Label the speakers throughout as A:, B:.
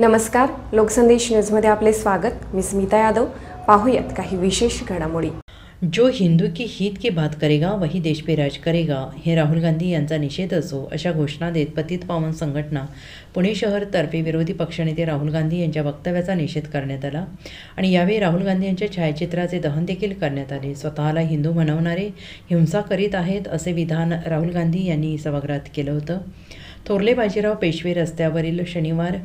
A: नमस्कार, लोकसंदेश न्यूजमध्ये आपले स्वागत। मी स्मिता यादव। पाहूयात काही विशेष घडामोडी।
B: जो हिंदू की हित की बात करेगा वही देश पे राज करेगा हे राहुल गांधी यांचा निषेध असो अशा घोषणा देत पतित पावन संघटना पुणे शहर तर्फे विरोधी पक्षनेते राहुल गांधी यांच्या वक्तव्याचा निषेध करण्यात आला आणि यावेळी राहुल गांधी यांच्या छायाचित्राचे दहन देखील करण्यात आले। स्वतःला हिंदू म्हणवणारे हिंसा करीत आहेत असे विधान राहुल गांधी यांनी सभागृहात केलं होतं। थोरले बाजीराव पेशवे रस्त्यावरील शनिवार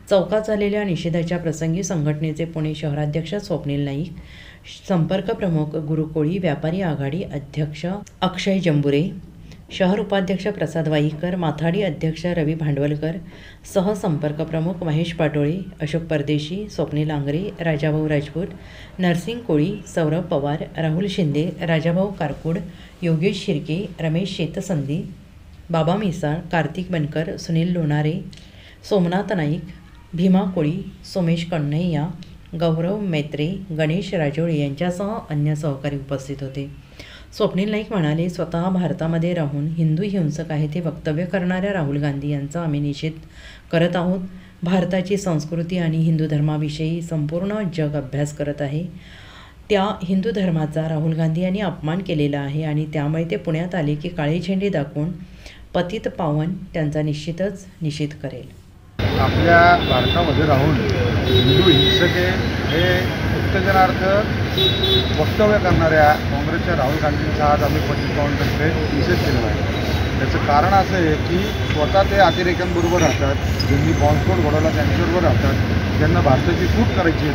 B: चौकात झालेल्या निषेधाच्या प्रसंगी संघटनेचे पुणे शहराध्यक्ष स्वप्नील नाईक, संपर्क प्रमुख गुरु कोळी, व्यापारी आघाडी अध्यक्ष अक्षय जंबुरे, शहर उपाध्यक्ष प्रसाद वाईकर, माथाडी अध्यक्ष रवी भांडवलकर, सहसंपर्क प्रमुख महेश पाटोळे, अशोक परदेशी, स्वप्नील आंगरे, राजाभाऊ राजपूत, नरसिंग कोळी, सौरभ पवार, राहुल शिंदे, राजाभाऊ कारकुड, योगेश शिर्के, रमेश शेतसंधी, बाबा मिसाळ, कार्तिक बनकर, सुनील लोणारे, सोमनाथ नाईक, भीमा कोळी, सोमेश कन्हैया, गौरव मैत्रे, गणेश राजोळे यांच्यासह अन्य सहकारी उपस्थित होते। स्वप्नील नाईक म्हणाले, स्वतः भारतामध्ये राहून हिंदू हिंसक आहे ते वक्तव्य करणाऱ्या राहुल गांधी यांचा आम्ही निषेध करत आहोत। भारताची संस्कृती आणि हिंदू धर्माविषयी संपूर्ण जग अभ्यास करत आहे। त्या हिंदू धर्माचा राहुल गांधी यांनी अपमान केलेला आहे आणि त्यामुळे ते पुण्यात आले की काळे झेंडे दाखवून पतित पावन त्यांचा निश्चितच निषेध करेल।
C: आपल्या भारतामध्ये राहून हिंदू हिंसक हे उत्तेजनार्थ वक्तव्य करणाऱ्या काँग्रेसच्या राहुल गांधींचा आज आम्ही पतित पावनतर्फे निषेध केलेला आहे। त्याचं कारण असं आहे की स्वतः ते अतिरेक्यांबरोबर राहतात, ज्यांनी बॉम्बस्फोट घडवला त्यांच्याबरोबर राहतात, ज्यांना भारताची फूट करायची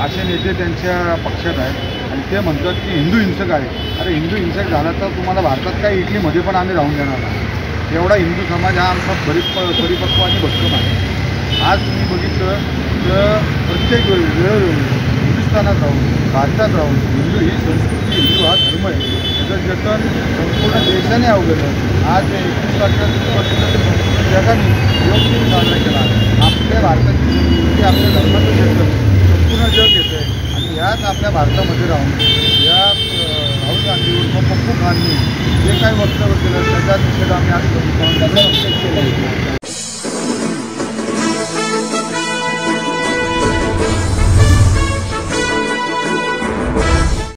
C: असे नेते त्यांच्या पक्षात आहेत आणि ते म्हणतात की हिंदू हिंसक आहे। अरे हिंदू हिंसक झाला तर तुम्हाला भारतात काय इटलीमध्ये पण आम्ही राहून देणार नाही। एवढा हिंदू समाज हा आमचा परिपक्व आणि भक्कम आहे। आज तुम्ही बघितलं तर प्रत्येक हिंदुस्थानात राहून, भारतात राहून हिंदू ही संस्कृती, हिंदू हा धर्म आहे, त्याचं जतन संपूर्ण देशाने अवघडलं। आज 21 तारखेला संपूर्ण जगाने योग दिन साजरा केला। आपल्या भारताची संस्कृती, आपल्या धर्माचं जतन संपूर्ण जग येतं आहे आणि याच आपल्या भारतामध्ये राहून या राहुल गांधी उर्फ पप्पू खाननी जे काही वक्तव्य केलं त्याचा निषेध आम्ही आज केला।